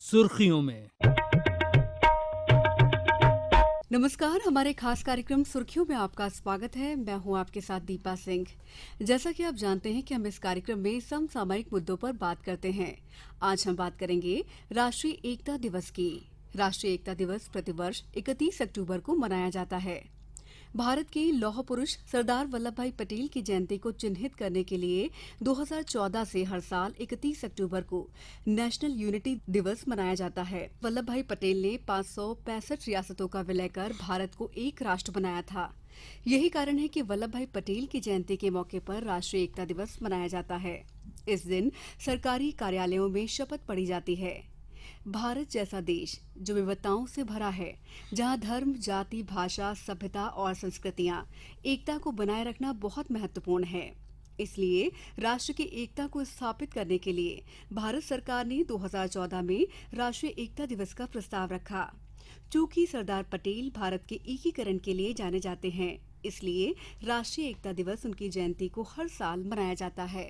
सुर्खियों में। नमस्कार, हमारे खास कार्यक्रम सुर्खियों में आपका स्वागत है। मैं हूं आपके साथ दीपा सिंह। जैसा कि आप जानते हैं कि हम इस कार्यक्रम में समसामयिक मुद्दों पर बात करते हैं। आज हम बात करेंगे राष्ट्रीय एकता दिवस की। राष्ट्रीय एकता दिवस प्रतिवर्ष 31 अक्टूबर को मनाया जाता है। भारत के लौह पुरुष सरदार वल्लभ भाई पटेल की जयंती को चिन्हित करने के लिए 2014 से हर साल 31 अक्टूबर को नेशनल यूनिटी दिवस मनाया जाता है। वल्लभ भाई पटेल ने 565 रियासतों का विलय कर भारत को एक राष्ट्र बनाया था। यही कारण है कि वल्लभ भाई पटेल की जयंती के मौके पर राष्ट्रीय एकता दिवस मनाया जाता है। इस दिन सरकारी कार्यालयों में शपथ पढ़ी जाती है। भारत जैसा देश जो विविधताओं से भरा है, जहां धर्म, जाति, भाषा, सभ्यता और संस्कृतियां एकता को बनाए रखना बहुत महत्वपूर्ण है। इसलिए राष्ट्र की एकता को स्थापित करने के लिए भारत सरकार ने 2014 में राष्ट्रीय एकता दिवस का प्रस्ताव रखा। चूंकि सरदार पटेल भारत के एकीकरण के लिए जाने जाते हैं, इसलिए राष्ट्रीय एकता दिवस उनकी जयंती को हर साल मनाया जाता है।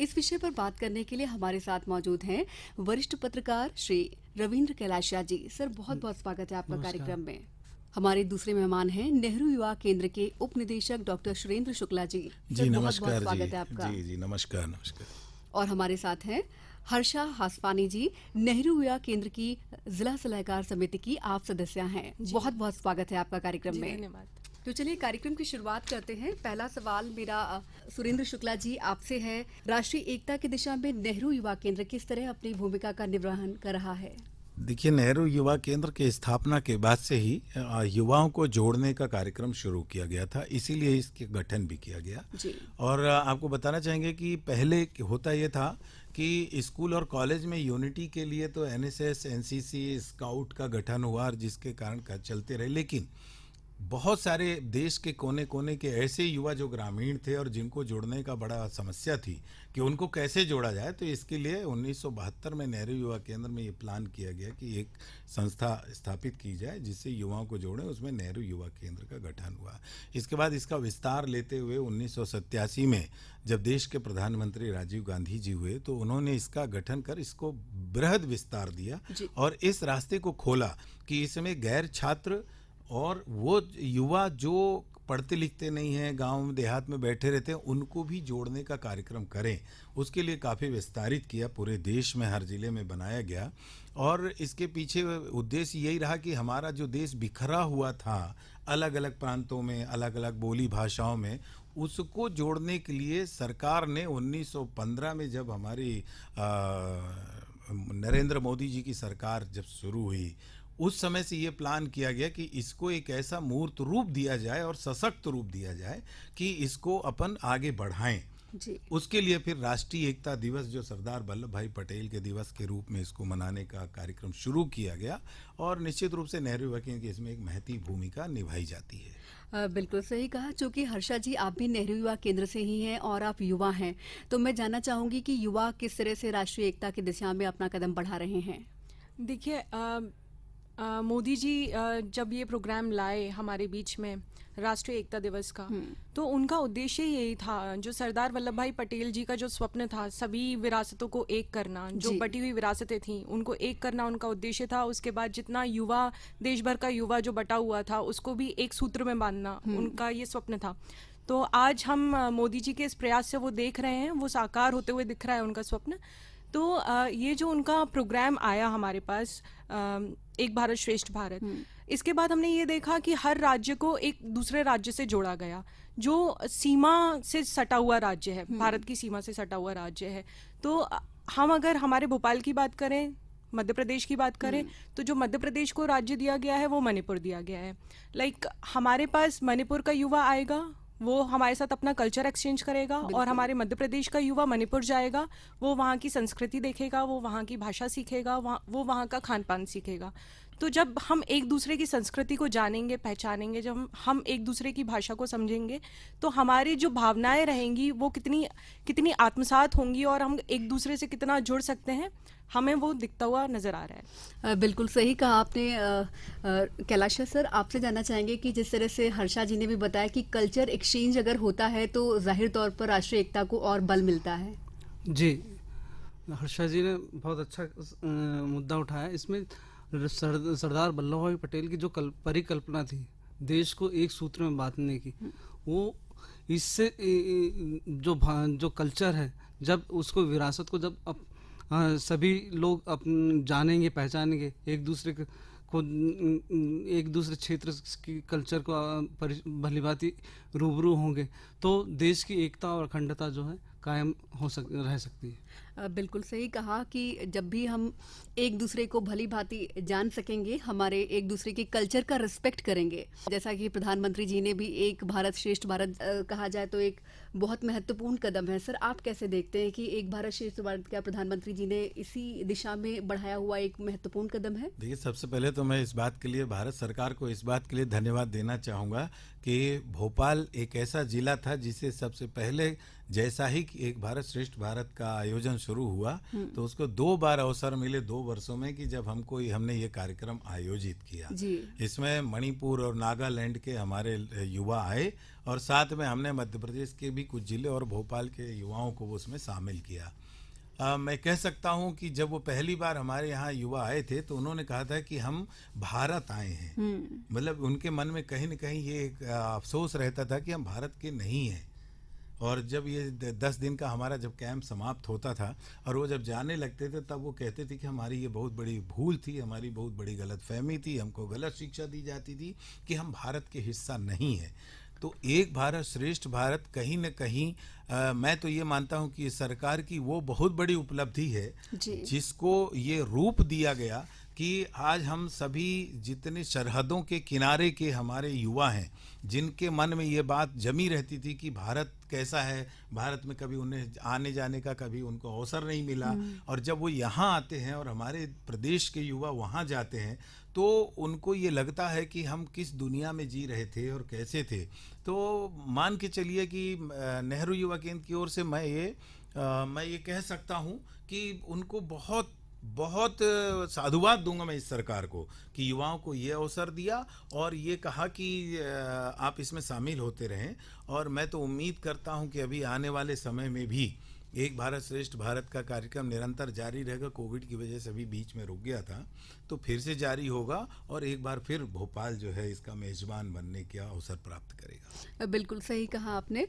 इस विषय पर बात करने के लिए हमारे साथ मौजूद हैं वरिष्ठ पत्रकार श्री रविंद्र कैलाशिया जी। सर, बहुत बहुत स्वागत है आपका कार्यक्रम में। हमारे दूसरे मेहमान हैं नेहरू युवा केंद्र के उप निदेशक डॉक्टर सुरेंद्र शुक्ला जी। जी नमस्कार। बहुत स्वागत है आपका। जी नमस्कार। और हमारे साथ हैं हर्षा हासवानी जी, नेहरू युवा केंद्र की जिला सलाहकार समिति की आप सदस्य हैं। बहुत बहुत स्वागत है आपका कार्यक्रम में। धन्यवाद। तो चलिए कार्यक्रम की शुरुआत करते हैं। पहला सवाल मेरा सुरेंद्र शुक्ला जी आपसे है। राष्ट्रीय एकता की दिशा में नेहरू युवा केंद्र किस तरह अपनी भूमिका का निर्वहन कर रहा है? देखिए, नेहरू युवा केंद्र की स्थापना के बाद से ही युवाओं को जोड़ने का कार्यक्रम शुरू किया गया था, इसीलिए इसके गठन भी किया गया जी। और आपको बताना चाहेंगे कि पहले होता ये था कि स्कूल और कॉलेज में यूनिटी के लिए तो एनएसएस, एनसीसी, स्काउट का गठन हुआ और जिसके कारण चलते रहे, लेकिन बहुत सारे देश के कोने कोने के ऐसे युवा जो ग्रामीण थे और जिनको जोड़ने का बड़ा समस्या थी कि उनको कैसे जोड़ा जाए, तो इसके लिए 1972 में नेहरू युवा केंद्र में ये प्लान किया गया कि एक संस्था स्थापित की जाए जिससे युवाओं को जोड़ें। उसमें नेहरू युवा केंद्र का गठन हुआ। इसके बाद इसका विस्तार लेते हुए 1987 में जब देश के प्रधानमंत्री राजीव गांधी जी हुए तो उन्होंने इसका गठन कर इसको बृहद विस्तार दिया और इस रास्ते को खोला कि इसमें गैर छात्र और वो युवा जो पढ़ते लिखते नहीं हैं, गांव में देहात में बैठे रहते हैं, उनको भी जोड़ने का कार्यक्रम करें। उसके लिए काफ़ी विस्तारित किया, पूरे देश में हर जिले में बनाया गया और इसके पीछे उद्देश्य यही रहा कि हमारा जो देश बिखरा हुआ था अलग अलग प्रांतों में, अलग अलग बोली भाषाओं में, उसको जोड़ने के लिए सरकार ने 1915 में जब हमारी नरेंद्र मोदी जी की सरकार जब शुरू हुई, उस समय से ये प्लान किया गया कि इसको एक ऐसा मूर्त रूप दिया जाए और सशक्त रूप दिया जाए कि इसको अपन आगे बढ़ाएं जी। उसके लिए फिर राष्ट्रीय एकता दिवस जो सरदार वल्लभ भाई पटेल के दिवस के रूप में इसको मनाने का कार्यक्रम शुरू किया गया और निश्चित रूप से नेहरू युवा केंद्र की इसमें एक महती भूमिका निभाई जाती है। बिल्कुल सही कहा। चूंकि हर्षा जी आप भी नेहरू युवा केंद्र से ही हैं और आप युवा हैं, तो मैं जानना चाहूंगी कि युवा किस तरह से राष्ट्रीय एकता की दिशा में अपना कदम बढ़ा रहे हैं। देखिए, मोदी जी जब ये प्रोग्राम लाए हमारे बीच में राष्ट्रीय एकता दिवस का, तो उनका उद्देश्य यही था, जो सरदार वल्लभ भाई पटेल जी का जो स्वप्न था सभी विरासतों को एक करना, जो बटी हुई विरासतें थी उनको एक करना उनका उद्देश्य था। उसके बाद जितना युवा, देश भर का युवा जो बटा हुआ था उसको भी एक सूत्र में बांधना उनका ये स्वप्न था। तो आज हम मोदी जी के इस प्रयास से वो देख रहे हैं, वो साकार होते हुए दिख रहा है उनका स्वप्न। तो ये जो उनका प्रोग्राम आया हमारे पास, एक भारत श्रेष्ठ भारत, इसके बाद हमने ये देखा कि हर राज्य को एक दूसरे राज्य से जोड़ा गया, जो सीमा से सटा हुआ राज्य है, भारत की सीमा से सटा हुआ राज्य है। तो हम अगर हमारे भोपाल की बात करें, मध्य प्रदेश की बात करें, तो जो मध्य प्रदेश को राज्य दिया गया है वो मणिपुर दिया गया है। हमारे पास मणिपुर का युवा आएगा, वो हमारे साथ अपना कल्चर एक्सचेंज करेगा और हमारे मध्य प्रदेश का युवा मणिपुर जाएगा, वो वहाँ की संस्कृति देखेगा, वो वहाँ की भाषा सीखेगा, वो वहाँ का खान पान सीखेगा। तो जब हम एक दूसरे की संस्कृति को जानेंगे, पहचानेंगे, जब हम एक दूसरे की भाषा को समझेंगे, तो हमारी जो भावनाएं रहेंगी वो कितनी आत्मसात होंगी और हम एक दूसरे से कितना जुड़ सकते हैं, हमें वो दिखता हुआ नजर आ रहा है। बिल्कुल सही कहा आपने। कैलाशिया सर, आपसे जानना चाहेंगे कि जिस तरह से हर्षा जी ने भी बताया कि कल्चर एक्सचेंज अगर होता है तो जाहिर तौर पर राष्ट्रीय एकता को और बल मिलता है। जी, हर्षा जी ने बहुत अच्छा मुद्दा उठाया। इसमें सरदार वल्लभ भाई पटेल की जो परिकल्पना थी देश को एक सूत्र में बांधने की, वो इससे जो कल्चर है, जब उसको विरासत को जब सभी लोग जानेंगे, पहचानेंगे, एक दूसरे को एक दूसरे क्षेत्र की कल्चर को भलीभांति रूबरू होंगे, तो देश की एकता और अखंडता जो है कायम रह सकती है। बिल्कुल सही कहा कि जब भी हम एक दूसरे को भली भांति जान सकेंगे, हमारे एक दूसरे के कल्चर का रिस्पेक्ट करेंगे। जैसा कि प्रधानमंत्री जी ने भी एक भारत श्रेष्ठ भारत कहा जाए तो एक बहुत महत्वपूर्ण कदम है। सर, आप कैसे देखते हैं कि एक भारत श्रेष्ठ भारत क्या प्रधानमंत्री जी ने इसी दिशा में बढ़ाया हुआ एक महत्वपूर्ण कदम है? देखिए, सबसे पहले तो मैं इस बात के लिए भारत सरकार को इस बात के लिए धन्यवाद देना चाहूँगा कि भोपाल एक ऐसा जिला था जिसे सबसे पहले जैसा ही एक भारत श्रेष्ठ भारत का आयोजन शुरू हुआ तो उसको 2 बार अवसर मिले 2 वर्षों में कि जब हमने ये कार्यक्रम आयोजित किया। इसमें मणिपुर और नागालैंड के हमारे युवा आए और साथ में हमने मध्य प्रदेश के भी कुछ जिले और भोपाल के युवाओं को उसमें शामिल किया। मैं कह सकता हूं कि जब वो पहली बार हमारे यहाँ युवा आए थे तो उन्होंने कहा था कि हम भारत आए हैं। मतलब उनके मन में कहीं न कहीं ये एक अफसोस रहता था कि हम भारत के नहीं हैं। और जब ये 10 दिन का हमारा जब कैंप समाप्त होता था और वो जब जाने लगते थे तब वो कहते थे कि हमारी ये बहुत बड़ी भूल थी, हमारी बहुत बड़ी गलतफहमी थी, हमको गलत शिक्षा दी जाती थी कि हम भारत के हिस्सा नहीं हैं। तो एक भारत श्रेष्ठ भारत कहीं न कहीं मैं तो ये मानता हूँ कि सरकार की वो बहुत बड़ी उपलब्धि है जिसको ये रूप दिया गया कि आज हम सभी जितने सरहदों के किनारे के हमारे युवा हैं जिनके मन में ये बात जमी रहती थी कि भारत कैसा है, भारत में कभी उन्हें आने जाने का कभी उनको अवसर नहीं मिला, और जब वो यहाँ आते हैं और हमारे प्रदेश के युवा वहाँ जाते हैं तो उनको ये लगता है कि हम किस दुनिया में जी रहे थे और कैसे थे। तो मान के चलिए कि नेहरू युवा केंद्र की ओर से मैं ये कह सकता हूँ कि उनको बहुत बहुत साधुवाद दूंगा मैं इस सरकार को कि युवाओं को ये अवसर दिया और ये कहा कि आप इसमें शामिल होते रहें। और मैं तो उम्मीद करता हूं कि अभी आने वाले समय में भी एक भारत श्रेष्ठ भारत का कार्यक्रम निरंतर जारी रहेगा। कोविड की वजह से अभी बीच में रुक गया था, तो फिर से जारी होगा और एक बार फिर भोपाल जो है इसका मेजबान बनने का अवसर प्राप्त करेगा। बिल्कुल सही कहा आपने।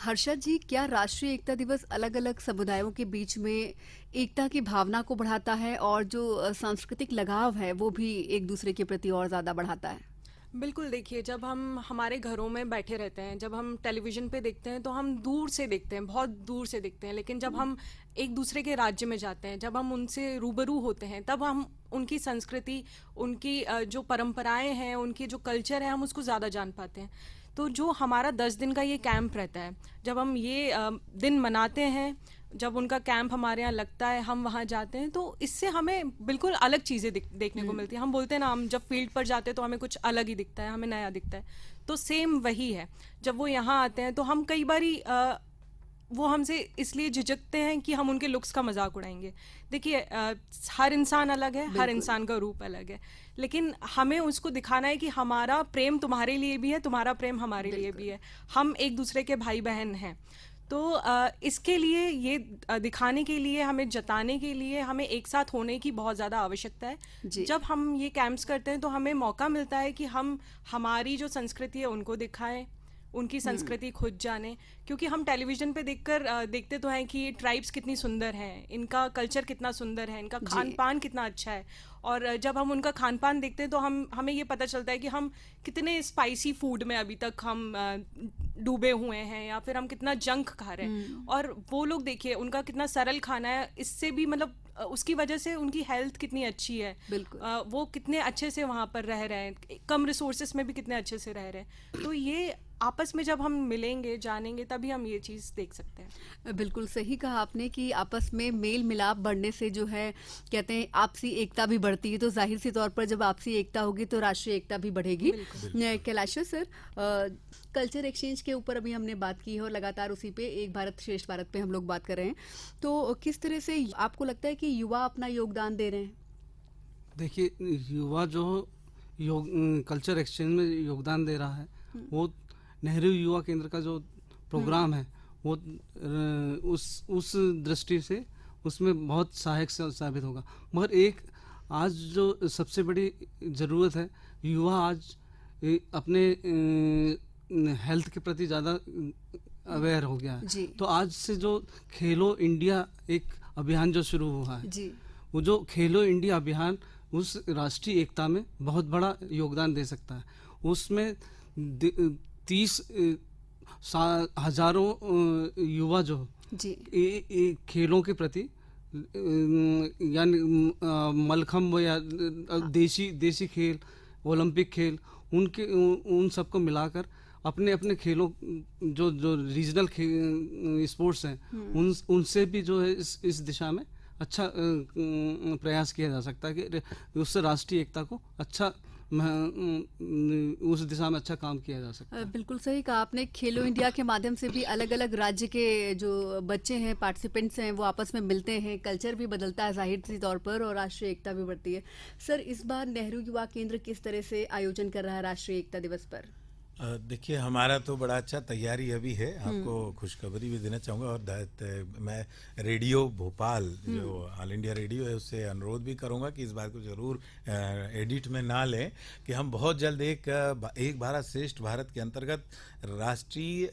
हर्षद जी, क्या राष्ट्रीय एकता दिवस अलग अलग समुदायों के बीच में एकता की भावना को बढ़ाता है और जो सांस्कृतिक लगाव है वो भी एक दूसरे के प्रति और ज़्यादा बढ़ाता है? बिल्कुल, देखिए, जब हम हमारे घरों में बैठे रहते हैं, जब हम टेलीविज़न पे देखते हैं तो हम दूर से देखते हैं, बहुत दूर से देखते हैं, लेकिन जब हम एक दूसरे के राज्य में जाते हैं, जब हम उनसे रूबरू होते हैं, तब हम उनकी संस्कृति, उनकी जो परंपराएं हैं, उनकी जो कल्चर है, हम उसको ज़्यादा जान पाते हैं। तो जो हमारा 10 दिन का ये कैंप रहता है, जब हम ये दिन मनाते हैं, जब उनका कैंप हमारे यहाँ लगता है, हम वहाँ जाते हैं, तो इससे हमें बिल्कुल अलग चीज़ें देखने को मिलती है। हम बोलते हैं ना, हम जब फील्ड पर जाते हैं तो हमें कुछ अलग ही दिखता है, हमें नया दिखता है। तो सेम वही है, जब वो यहाँ आते हैं तो हम कई बारी वो हमसे इसलिए झिझकते हैं कि हम उनके लुक्स का मजाक उड़ाएंगे। देखिए, हर इंसान अलग है, हर इंसान का रूप अलग है, लेकिन हमें उसको दिखाना है कि हमारा प्रेम तुम्हारे लिए भी है, तुम्हारा प्रेम हमारे लिए भी है, हम एक दूसरे के भाई बहन हैं। तो इसके लिए, ये दिखाने के लिए, हमें जताने के लिए हमें एक साथ होने की बहुत ज़्यादा आवश्यकता है। जब हम ये कैंप्स करते हैं तो हमें मौका मिलता है कि हम हमारी जो संस्कृति है उनको दिखाएं, उनकी संस्कृति खुद जाने, क्योंकि हम टेलीविजन पे देखते तो हैं कि ये ट्राइब्स कितनी सुंदर हैं, इनका कल्चर कितना सुंदर है, इनका खान पान कितना अच्छा है। और जब हम उनका खान पान देखते हैं तो हमें ये पता चलता है कि हम कितने स्पाइसी फूड में अभी तक हम डूबे हुए हैं, या फिर हम कितना जंक खा रहे हैं। और वो लोग देखिए उनका कितना सरल खाना है, इससे भी मतलब उसकी वजह से उनकी हेल्थ कितनी अच्छी है, वो कितने अच्छे से वहाँ पर रह रहे हैं, कम रिसोर्सेस में भी कितने अच्छे से रह रहे हैं। तो ये आपस में जब हम मिलेंगे, जानेंगे, तभी हम ये चीज़ देख सकते हैं। बिल्कुल सही कहा आपने कि आपस में मेल मिलाप बढ़ने से जो है, कहते हैं आपसी एकता भी बढ़ती है, तो जाहिर सी तौर पर जब आपसी एकता होगी तो राष्ट्रीय एकता भी बढ़ेगी। कैलाश सर, कल्चर एक्सचेंज के ऊपर अभी हमने बात की है और लगातार उसी पे एक भारत श्रेष्ठ भारत पे हम लोग बात कर रहे हैं, तो किस तरह से आपको लगता है कि युवा अपना योगदान दे रहे हैं? देखिए, युवा जो कल्चर एक्सचेंज में योगदान दे रहा है, वो नेहरू युवा केंद्र का जो प्रोग्राम है वो उस दृष्टि से उसमें बहुत सहायक साबित होगा। मगर एक आज जो सबसे बड़ी ज़रूरत है, युवा आज अपने हेल्थ के प्रति ज़्यादा अवेयर हो गया है। जी। तो आज से जो खेलो इंडिया एक अभियान जो शुरू हुआ है, जी। वो जो खेलो इंडिया अभियान उस राष्ट्रीय एकता में बहुत बड़ा योगदान दे सकता है। उसमें 30 हजारों युवा जो जी। खेलों के प्रति यानी मलखम्ब या देसी खेल, ओलंपिक खेल, उन सबको मिलाकर अपने अपने खेलों जो रीजनल स्पोर्ट्स हैं उनसे भी जो है इस दिशा में अच्छा प्रयास किया जा सकता है कि उससे राष्ट्रीय एकता को अच्छा उस दिशा में अच्छा काम किया जा सकता है। बिल्कुल सही कहा आपने। खेलो इंडिया के माध्यम से भी अलग अलग राज्य के जो बच्चे हैं, पार्टिसिपेंट्स हैं, वो आपस में मिलते हैं, कल्चर भी बदलता है जाहिर सी तौर पर, और राष्ट्रीय एकता भी बढ़ती है। सर, इस बार नेहरू युवा केंद्र किस तरह से आयोजन कर रहा है राष्ट्रीय एकता दिवस पर? देखिए, हमारा तो बड़ा अच्छा तैयारी अभी है। आपको खुशखबरी भी देना चाहूँगा, और मैं रेडियो भोपाल जो ऑल इंडिया रेडियो है उससे अनुरोध भी करूँगा कि इस बात को ज़रूर एडिट में ना लें कि हम बहुत जल्द एक भारत श्रेष्ठ भारत के अंतर्गत राष्ट्रीय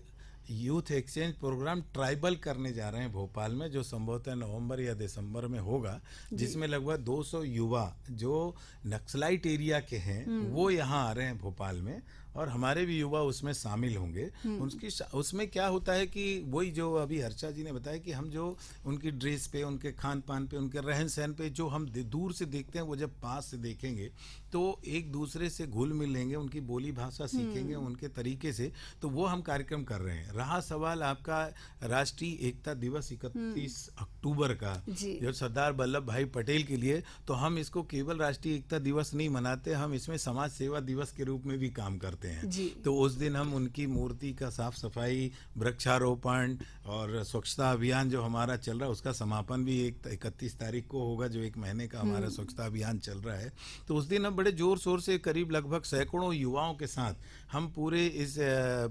यूथ एक्सचेंज प्रोग्राम ट्राइबल करने जा रहे हैं भोपाल में, जो संभवतः नवंबर या दिसंबर में होगा, जिसमें लगभग 200 युवा जो नक्सलाइट एरिया के हैं वो यहाँ आ रहे हैं भोपाल में, और हमारे भी युवा उसमें शामिल होंगे। उसमें क्या होता है कि वही जो अभी हर्षा जी ने बताया कि हम जो उनकी ड्रेस पे, उनके खान पान पे, उनके रहन सहन पे जो हम दूर से देखते हैं, वो जब पास से देखेंगे तो एक दूसरे से घुल मिल लेंगे, उनकी बोली भाषा सीखेंगे उनके तरीके से। तो वो हम कार्यक्रम कर रहे हैं। रहा सवाल आपका राष्ट्रीय एकता दिवस 31 अक्टूबर का, जो सरदार वल्लभ भाई पटेल के लिए, तो हम इसको केवल राष्ट्रीय एकता दिवस नहीं मनाते, हम इसमें समाज सेवा दिवस के रूप में भी काम करते हैं। तो उस दिन हम उनकी मूर्ति का साफ सफाई, वृक्षारोपण और स्वच्छता अभियान जो हमारा चल रहा है उसका समापन भी 31 तारीख को होगा, जो एक महीने का हमारा स्वच्छता अभियान चल रहा है। तो उस दिन हम बड़े जोर शोर से करीब लगभग सैकड़ों युवाओं के साथ हम पूरे इस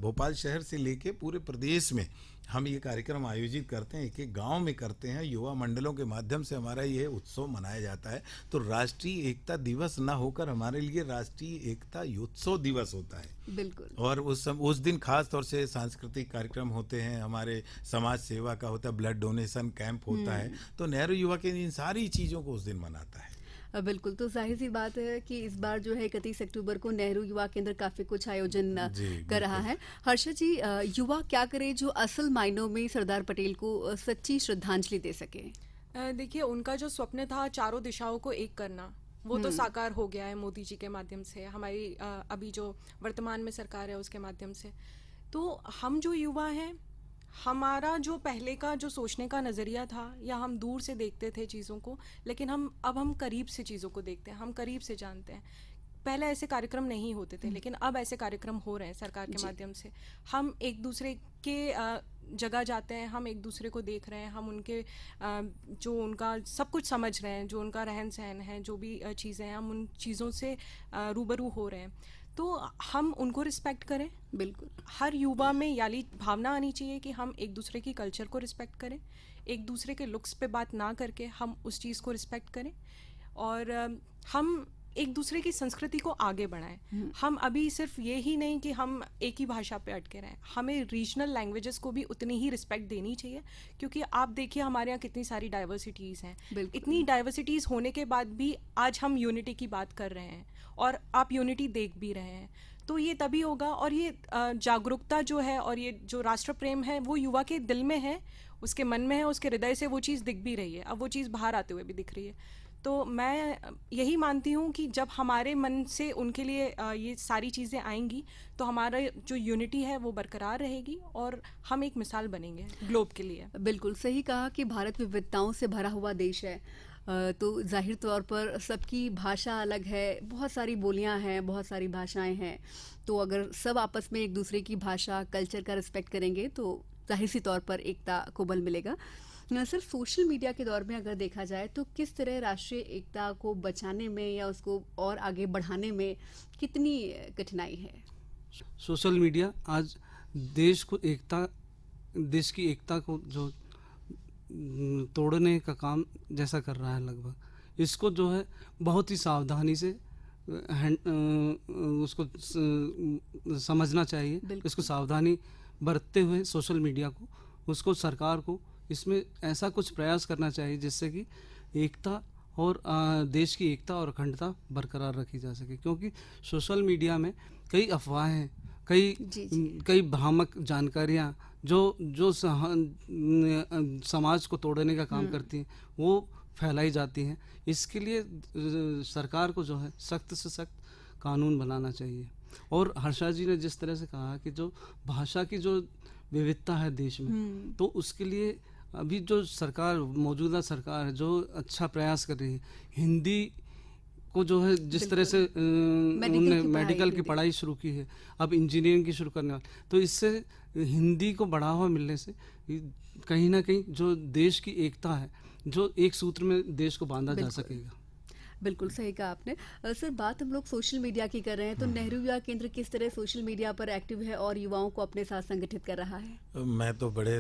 भोपाल शहर से लेके पूरे प्रदेश में हम ये कार्यक्रम आयोजित करते हैं, एक एक गांव में करते हैं। युवा मंडलों के माध्यम से हमारा ये उत्सव मनाया जाता है। तो राष्ट्रीय एकता दिवस ना होकर हमारे लिए राष्ट्रीय एकता युत्सव दिवस होता है। बिल्कुल। और उस दिन खास तौर से सांस्कृतिक कार्यक्रम होते हैं, हमारे समाज सेवा का होता है, ब्लड डोनेशन कैंप होता है। तो नेहरू युवा केंद्र इन सारी चीज़ों को उस दिन मनाता है। बिल्कुल। तो जाहिर सी बात है कि इस बार जो है 31 अक्टूबर को नेहरू युवा केंद्र काफी कुछ आयोजन कर रहा है। हर्षा जी, युवा क्या करे जो असल मायनों में सरदार पटेल को सच्ची श्रद्धांजलि दे सके? देखिए, उनका जो स्वप्न था चारों दिशाओं को एक करना, वो तो साकार हो गया है मोदी जी के माध्यम से, हमारी अभी जो वर्तमान में सरकार है उसके माध्यम से। तो हम जो युवा हैं, हमारा जो पहले का जो सोचने का नज़रिया था, या हम दूर से देखते थे चीज़ों को, लेकिन अब हम करीब से चीज़ों को देखते हैं, हम करीब से जानते हैं। पहले ऐसे कार्यक्रम नहीं होते थे, लेकिन अब ऐसे कार्यक्रम हो रहे हैं सरकार के माध्यम से। हम एक दूसरे के जगह जाते हैं, हम एक दूसरे को देख रहे हैं, हम उनके जो उनका सब कुछ समझ रहे हैं, जो उनका रहन सहन है, जो भी चीज़ें हैं, हम उन चीज़ों से रूबरू हो रहे हैं। तो हम उनको रिस्पेक्ट करें। बिल्कुल। हर युवा में याली भावना आनी चाहिए कि हम एक दूसरे की कल्चर को रिस्पेक्ट करें, एक दूसरे के लुक्स पे बात ना करके हम उस चीज़ को रिस्पेक्ट करें, और हम एक दूसरे की संस्कृति को आगे बढ़ाएं। हम अभी सिर्फ ये ही नहीं कि हम एक ही भाषा पे अटके रहें, हमें रीजनल लैंग्वेजेस को भी उतनी ही रिस्पेक्ट देनी चाहिए, क्योंकि आप देखिए हमारे यहाँ कितनी सारी डाइवर्सिटीज़ हैं। इतनी डाइवर्सिटीज़ होने के बाद भी आज हम यूनिटी की बात कर रहे हैं, और आप यूनिटी देख भी रहे हैं। तो ये तभी होगा, और ये जागरूकता जो है और ये जो राष्ट्र प्रेम है वो युवा के दिल में है, उसके मन में है, उसके हृदय से वो चीज़ दिख भी रही है। अब वो चीज़ बाहर आते हुए भी दिख रही है। तो मैं यही मानती हूँ कि जब हमारे मन से उनके लिए ये सारी चीज़ें आएंगी, तो हमारा जो यूनिटी है वो बरकरार रहेगी, और हम एक मिसाल बनेंगे ग्लोब के लिए। बिल्कुल सही कहा कि भारत विविधताओं से भरा हुआ देश है। तो जाहिर तौर पर सबकी भाषा अलग है, बहुत सारी बोलियां हैं, बहुत सारी भाषाएं हैं। तो अगर सब आपस में एक दूसरे की भाषा, कल्चर का रिस्पेक्ट करेंगे तो जाहिर सी तौर पर एकता को बल मिलेगा। सर, सोशल मीडिया के दौर में अगर देखा जाए तो किस तरह राष्ट्रीय एकता को बचाने में या उसको और आगे बढ़ाने में कितनी कठिनाई है? सोशल मीडिया आज देश की एकता को जो तोड़ने का काम जैसा कर रहा है लगभग। इसको जो है बहुत ही सावधानी से उसको समझना चाहिए। बिल्कुल। इसको सावधानी बरतते हुए सोशल मीडिया को, उसको सरकार को इसमें ऐसा कुछ प्रयास करना चाहिए जिससे कि एकता और देश की एकता और अखंडता बरकरार रखी जा सके। क्योंकि सोशल मीडिया में कई अफवाहें, कई भ्रामक जानकारियाँ जो समाज को तोड़ने का काम करती हैं वो फैलाई जाती हैं। इसके लिए सरकार को जो है सख्त से सख्त कानून बनाना चाहिए। और हर्षा जी ने जिस तरह से कहा कि जो भाषा की जो विविधता है देश में, तो उसके लिए अभी जो सरकार, मौजूदा सरकार है, जो अच्छा प्रयास कर रही है, हिंदी को जो है जिस तरह से उन्होंने मेडिकल की पढ़ाई शुरू की है, अब इंजीनियरिंग की शुरू करने वाले, तो इससे हिंदी को बढ़ावा मिलने से कहीं ना कहीं जो देश की एकता है, जो एक सूत्र में देश को बांधा जा सकेगा। बिल्कुल सही कहा आपने। सर, बात हम लोग सोशल मीडिया की कर रहे हैं, तो नेहरू युवा केंद्र किस तरह सोशल मीडिया पर एक्टिव है और युवाओं को अपने साथ संगठित कर रहा है? मैं तो बड़े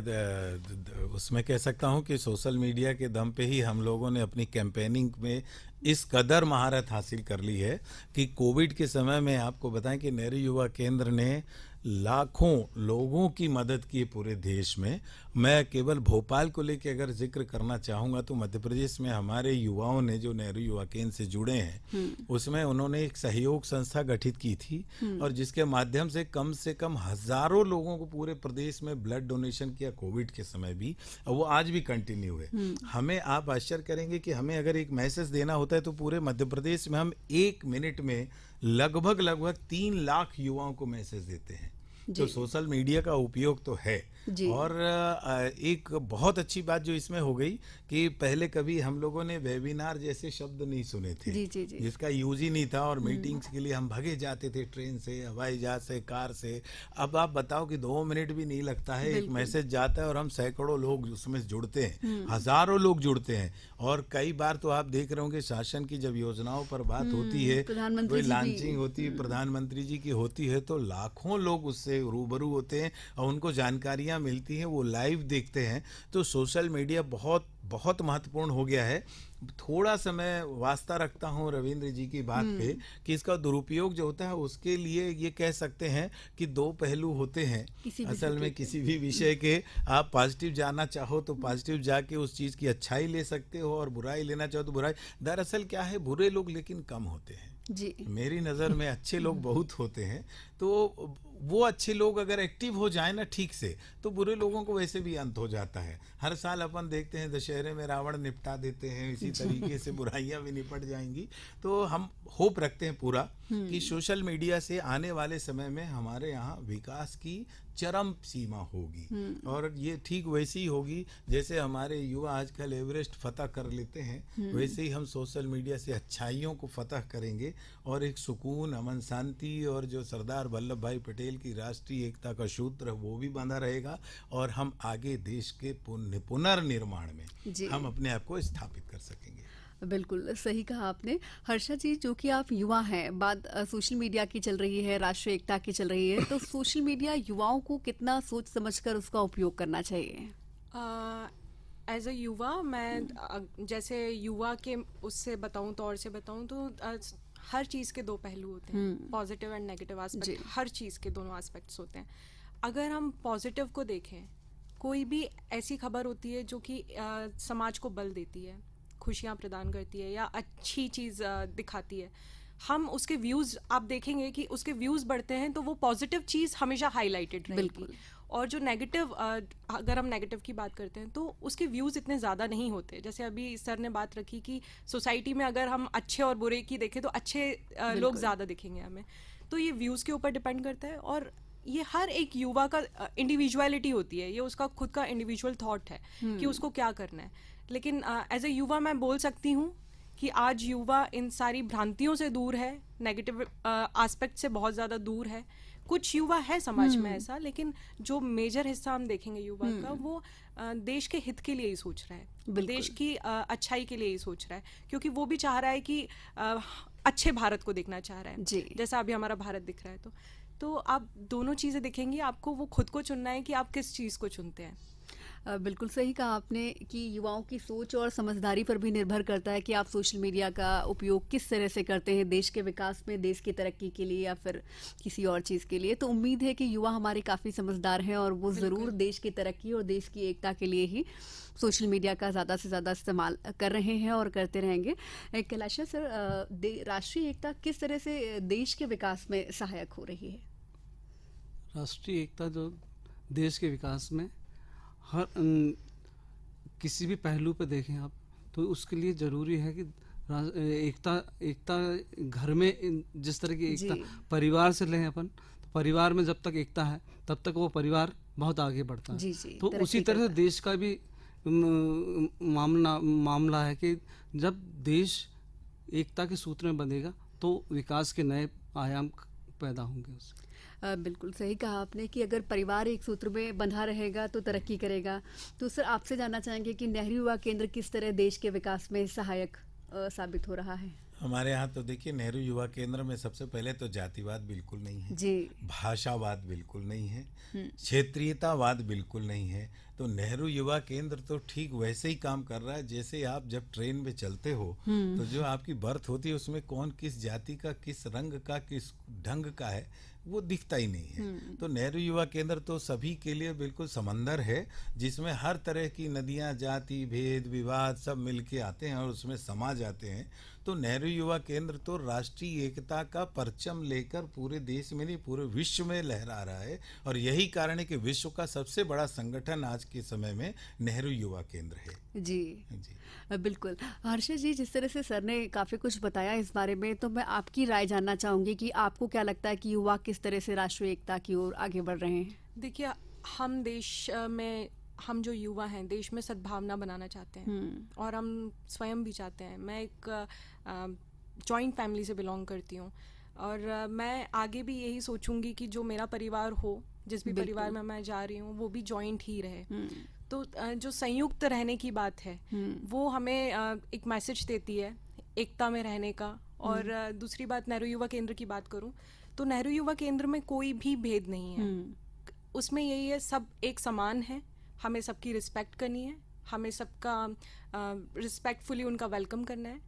उसमें कह सकता हूं कि सोशल मीडिया के दम पे ही हम लोगों ने अपनी कैंपेनिंग में इस कदर महारत हासिल कर ली है कि कोविड के समय में आपको बताएं कि नेहरू युवा केंद्र ने लाखों लोगों की मदद की पूरे देश में। मैं केवल भोपाल को लेकर अगर जिक्र करना चाहूँगा तो मध्य प्रदेश में हमारे युवाओं ने जो नेहरू युवा केंद्र से जुड़े हैं उसमें उन्होंने एक सहयोग संस्था गठित की थी और जिसके माध्यम से कम हजारों लोगों को पूरे प्रदेश में ब्लड डोनेशन किया कोविड के समय भी, और वो आज भी कंटिन्यू है। हमें, आप आश्चर्य करेंगे कि हमें अगर एक मैसेज देना होता है तो पूरे मध्य प्रदेश में हम 1 मिनट में लगभग 3 लाख युवाओं को मैसेज देते हैं। तो सोशल मीडिया का उपयोग तो है। और एक बहुत अच्छी बात जो इसमें हो गई कि पहले कभी हम लोगों ने वेबिनार जैसे शब्द नहीं सुने थे, जिसका यूज ही नहीं था, और मीटिंग्स के लिए हम भगे जाते थे ट्रेन से, हवाई जहाज से, कार से। अब आप बताओ कि 2 मिनट भी नहीं लगता है, एक मैसेज जाता है और हम सैकड़ों लोग उसमें जुड़ते हैं, हजारों लोग जुड़ते हैं। और कई बार तो आप देख रहे होंगे शासन की जब योजनाओं पर बात होती है, कोई लॉन्चिंग होती है, प्रधानमंत्री जी की होती है, तो लाखों लोग उससे रूबरू होते हैं और उनको जानकारियां मिलती हैं, वो लाइव देखते हैं। तो सोशल मीडिया बहुत बहुत महत्वपूर्ण हो गया है। थोड़ा सा मैं वास्ता रखता हूँ रविंद्र जी की बात पे कि इसका दुरुपयोग जो होता है उसके लिए ये कह सकते हैं कि 2 पहलू होते हैं। असल में किसी भी विषय के आप पॉजिटिव जाना चाहो तो पॉजिटिव जाके उस चीज़ की अच्छाई ले सकते हो, और बुराई लेना चाहो तो बुराई। दरअसल क्या है, बुरे लोग लेकिन कम होते हैं जी। मेरी नज़र में अच्छे लोग बहुत होते हैं। तो वो अच्छे लोग अगर एक्टिव हो जाए ना ठीक से, तो बुरे लोगों को वैसे भी अंत हो जाता है। हर साल अपन देखते हैं दशहरे में रावण निपटा देते हैं, इसी तरीके से बुराइयां भी निपट जाएंगी। तो हम होप रखते हैं पूरा कि सोशल मीडिया से आने वाले समय में हमारे यहाँ विकास की चरम सीमा होगी, और ये ठीक वैसी ही होगी जैसे हमारे युवा आजकल एवरेस्ट फतह कर लेते हैं, वैसे ही हम सोशल मीडिया से अच्छाइयों को फतह करेंगे और एक सुकून, अमन, शांति, और जो सरदार वल्लभ भाई पटेल की राष्ट्रीय एकता का सूत्र वो भी बंधा रहेगा, और हम आगे देश के पुनर्निर्माण में हम अपने आप को स्थापित कर सकेंगे। बिल्कुल सही कहा आपने। हर्षा जी, जो कि आप युवा हैं, बात सोशल मीडिया की चल रही है, राष्ट्रीय एकता की चल रही है, तो सोशल मीडिया युवाओं को कितना सोच समझकर उसका उपयोग करना चाहिए? एज अ युवा, मैं जैसे युवा के उससे बताऊं, तौर से बताऊं तो हर चीज़ के 2 पहलू होते हैं, पॉजिटिव एंड नेगेटिव एस्पेक्ट। हर चीज़ के दोनों एस्पेक्ट्स होते हैं। अगर हम पॉजिटिव को देखें, कोई भी ऐसी खबर होती है जो कि समाज को बल देती है, खुशियाँ प्रदान करती है या अच्छी चीज़ दिखाती है, हम उसके व्यूज़, आप देखेंगे कि उसके व्यूज़ बढ़ते हैं तो वो पॉजिटिव चीज़ हमेशा हाईलाइटेड रहेगी। और जो नेगेटिव, अगर हम नेगेटिव की बात करते हैं तो उसके व्यूज़ इतने ज़्यादा नहीं होते। जैसे अभी सर ने बात रखी कि सोसाइटी में अगर हम अच्छे और बुरे की देखें तो अच्छे लोग ज़्यादा दिखेंगे हमें। तो ये व्यूज़ के ऊपर डिपेंड करता है, और ये हर एक युवा का इंडिविजुअलिटी होती है, ये उसका खुद का इंडिविजुअल थॉट है कि उसको क्या करना है। लेकिन एज ए युवा मैं बोल सकती हूँ कि आज युवा इन सारी भ्रांतियों से दूर है, नेगेटिव एस्पेक्ट से बहुत ज़्यादा दूर है। कुछ युवा है समाज में ऐसा, लेकिन जो मेजर हिस्सा हम देखेंगे युवा का, वो देश के हित के लिए ही सोच रहा है, देश की अच्छाई के लिए ही सोच रहा है, क्योंकि वो भी चाह रहा है कि अच्छे भारत को देखना चाह रहा है, जैसा अभी हमारा भारत दिख रहा है। तो आप दोनों चीज़ें दिखेंगी, आपको वो खुद को चुनना है कि आप किस चीज़ को चुनते हैं। बिल्कुल सही कहा आपने कि युवाओं की सोच और समझदारी पर भी निर्भर करता है कि आप सोशल मीडिया का उपयोग किस तरह से करते हैं देश के विकास में, देश की तरक्की के लिए या फिर किसी और चीज़ के लिए। तो उम्मीद है कि युवा हमारे काफ़ी समझदार हैं और वो ज़रूर देश की तरक्की और देश की एकता के लिए ही सोशल मीडिया का ज़्यादा से ज़्यादा इस्तेमाल कर रहे हैं और करते रहेंगे। कैलाशा सर, राष्ट्रीय एकता किस तरह से देश के विकास में सहायक हो रही है? राष्ट्रीय एकता जो देश के विकास में हर किसी भी पहलू पे देखें आप, तो उसके लिए ज़रूरी है कि एकता एकता घर में जिस तरह की एकता जी। परिवार से लें अपन, तो परिवार में जब तक एकता है तब तक वो परिवार बहुत आगे बढ़ता है। जी जी, तो तरक्की उसी तरह से करता है। देश का भी मामला है कि जब देश एकता के सूत्र में बंधेगा तो विकास के नए आयाम पैदा होंगे उससे। बिल्कुल सही कहा आपने कि अगर परिवार एक सूत्र में बंधा रहेगा तो तरक्की करेगा। तो सर, आपसे जानना चाहेंगे कि नेहरू युवा केंद्र किस तरह देश के विकास में सहायक साबित हो रहा है? हमारे यहाँ तो देखिए, नेहरू युवा केंद्र में सबसे पहले तो जातिवाद बिल्कुल नहीं है, जी। भाषावाद बिल्कुल नहीं है, क्षेत्रीयतावाद बिल्कुल नहीं है। तो नेहरू युवा केंद्र तो ठीक वैसे ही काम कर रहा है जैसे आप जब ट्रेन में चलते हो तो जो आपकी बर्थ होती है उसमें कौन किस जाति का, किस रंग का, किस ढंग का है वो दिखता ही नहीं है। तो नेहरू युवा केंद्र तो सभी के लिए बिल्कुल समंदर है जिसमें हर तरह की नदियां, जाति भेद विवाद सब मिलके आते हैं और उसमें समा जाते हैं। तो नेहरू युवा केंद्र तो राष्ट्रीय एकता का परचम लेकर पूरे देश में नहीं पूरे विश्व में लहरा रहा है और यही कारण है कि विश्व का सबसे बड़ा संगठन आज के समय में नेहरू युवा केंद्र है। जी जी। बिल्कुल। हर्षा जी, जिस तरह से सर ने काफ़ी कुछ बताया इस बारे में, तो मैं आपकी राय जानना चाहूँगी कि आपको क्या लगता है कि युवा किस तरह से राष्ट्रीय एकता की ओर आगे बढ़ रहे हैं? देखिए, हम देश में, हम जो युवा हैं देश में सद्भावना बनाना चाहते हैं और हम स्वयं भी चाहते हैं। मैं एक जॉइंट फैमिली से बिलोंग करती हूँ और मैं आगे भी यही सोचूंगी कि जो मेरा परिवार हो, जिस भी परिवार में मैं जा रही हूँ वो भी जॉइंट ही रहे। तो जो संयुक्त रहने की बात है वो हमें एक मैसेज देती है एकता में रहने का। और दूसरी बात, नेहरू युवा केंद्र की बात करूँ तो नेहरू युवा केंद्र में कोई भी भेद नहीं है। उसमें यही है, सब एक समान है, हमें सबकी रिस्पेक्ट करनी है, हमें सबका रिस्पेक्टफुली उनका वेलकम करना है,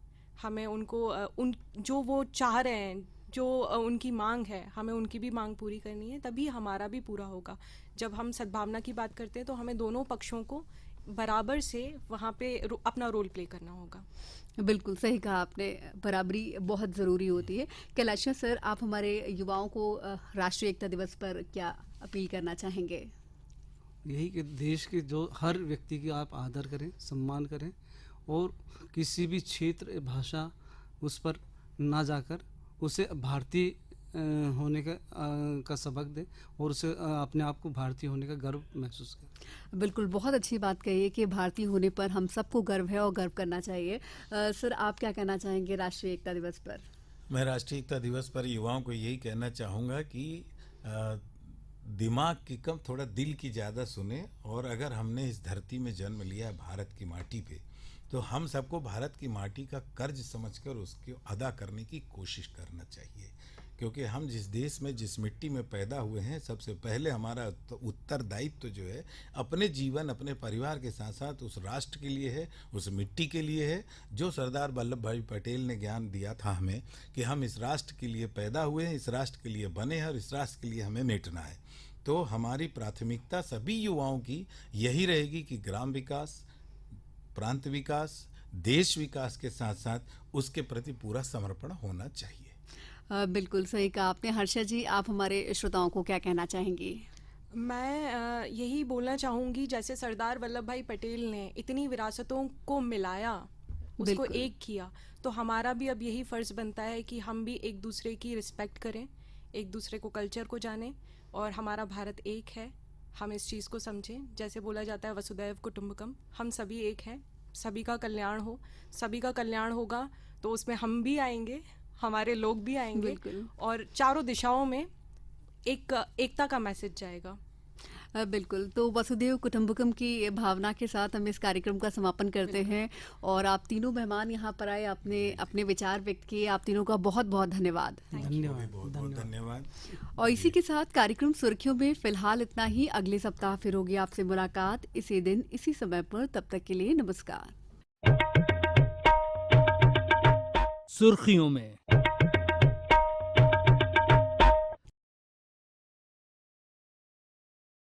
हमें उनको उन जो वो चाह रहे हैं, जो उनकी मांग है, हमें उनकी भी मांग पूरी करनी है, तभी हमारा भी पूरा होगा। जब हम सद्भावना की बात करते हैं तो हमें दोनों पक्षों को बराबर से वहाँ पे अपना रोल प्ले करना होगा। बिल्कुल सही कहा आपने, बराबरी बहुत ज़रूरी होती है। कैलाशा सर, आप हमारे युवाओं को राष्ट्रीय एकता दिवस पर क्या अपील करना चाहेंगे? यही कि देश के जो हर व्यक्ति की आप आदर करें, सम्मान करें और किसी भी क्षेत्र, भाषा उस पर ना जाकर उसे भारतीय होने का सबक दें और उसे अपने आप को भारतीय होने का गर्व महसूस करें। बिल्कुल, बहुत अच्छी बात कही है कि भारतीय होने पर हम सबको गर्व है और गर्व करना चाहिए। सर, आप क्या कहना चाहेंगे राष्ट्रीय एकता दिवस पर? मैं राष्ट्रीय एकता दिवस पर युवाओं को यही कहना चाहूँगा कि दिमाग की कम थोड़ा दिल की ज़्यादा सुने और अगर हमने इस धरती में जन्म लिया है भारत की माटी पे, तो हम सबको भारत की माटी का कर्ज समझकर उसको अदा करने की कोशिश करना चाहिए। क्योंकि हम जिस देश में, जिस मिट्टी में पैदा हुए हैं, सबसे पहले हमारा उत्तरदायित्व तो जो है अपने जीवन, अपने परिवार के साथ साथ उस राष्ट्र के लिए है, उस मिट्टी के लिए है जो सरदार वल्लभ भाई पटेल ने ज्ञान दिया था हमें कि हम इस राष्ट्र के लिए पैदा हुए हैं, इस राष्ट्र के लिए बने हैं और इस राष्ट्र के लिए हमें मिटना है। तो हमारी प्राथमिकता सभी युवाओं की यही रहेगी कि ग्राम विकास, प्रांत विकास, देश विकास के साथ साथ उसके प्रति पूरा समर्पण होना चाहिए। बिल्कुल सही कहा आपने। हर्षा जी, आप हमारे श्रोताओं को क्या कहना चाहेंगी? मैं यही बोलना चाहूँगी, जैसे सरदार वल्लभ भाई पटेल ने इतनी विरासतों को मिलाया, उसको एक किया, तो हमारा भी अब यही फ़र्ज़ बनता है कि हम भी एक दूसरे की रिस्पेक्ट करें, एक दूसरे को कल्चर को जानें और हमारा भारत एक है, हम इस चीज़ को समझें। जैसे बोला जाता है वसुदैव कुटुंबकम, हम सभी एक हैं, सभी का कल्याण हो, सभी का कल्याण होगा तो उसमें हम भी आएंगे, हमारे लोग भी आएंगे और चारों दिशाओं में एक एकता का मैसेज जाएगा। बिल्कुल। तो वसुधैव कुटुंबकम की भावना के साथ हम इस कार्यक्रम का समापन करते हैं और आप तीनों मेहमान यहाँ पर आए, आपने अपने विचार व्यक्त किए। आप तीनों का बहुत बहुत धन्यवाद। धन्यवाद। बहुत बहुत धन्यवाद। और इसी के साथ कार्यक्रम सुर्खियों में फिलहाल इतना ही। अगले सप्ताह फिर होगी आपसे मुलाकात इसी दिन इसी समय पर। तब तक के लिए नमस्कार। सुर्खियों में